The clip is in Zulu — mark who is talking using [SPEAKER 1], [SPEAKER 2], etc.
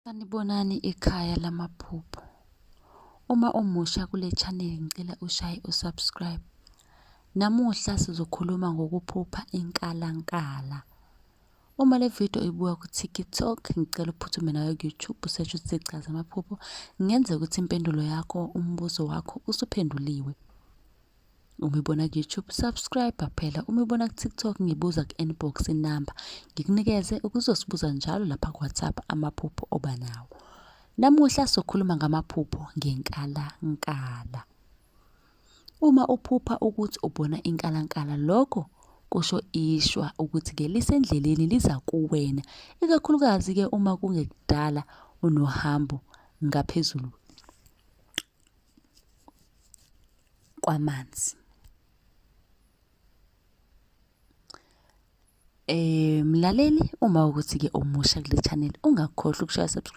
[SPEAKER 1] Sanibonani ekhaya lamaphupho. Uma umusha kule channel ngicela ushaye usubscribe. Namuhla sizokhuluma ngokuphupha inkalankala. Uma le video ibuka ku TikTok ngicela uphuthume nayo ku YouTube usearch ukuthi chaza amaphupho. Ngenze ukuthi impendulo yakho, umbuzo wakho usuphenduliwe. Uma ibona ku YouTube subscribe phela. Uma ibona ku TikTok ngibuza ku inbox inamba ngikunikeze ukuzosibuza njalo lapha ku WhatsApp amaphupho oba nawo. Namuhla sokhuluma ngamaphupho ngenkalankala. Uma uphupha ukuthi ubona inkalankala lokho kusho ishwa ukuthi ke lisendleleni liza kuwena, ikakhulukazi ke uma kungekudala unohambo ngaphezulu kwamanzi. Mlaleli, uma ukuthi ke umusha kule channel ungakhohlwa ukushaya subscribe.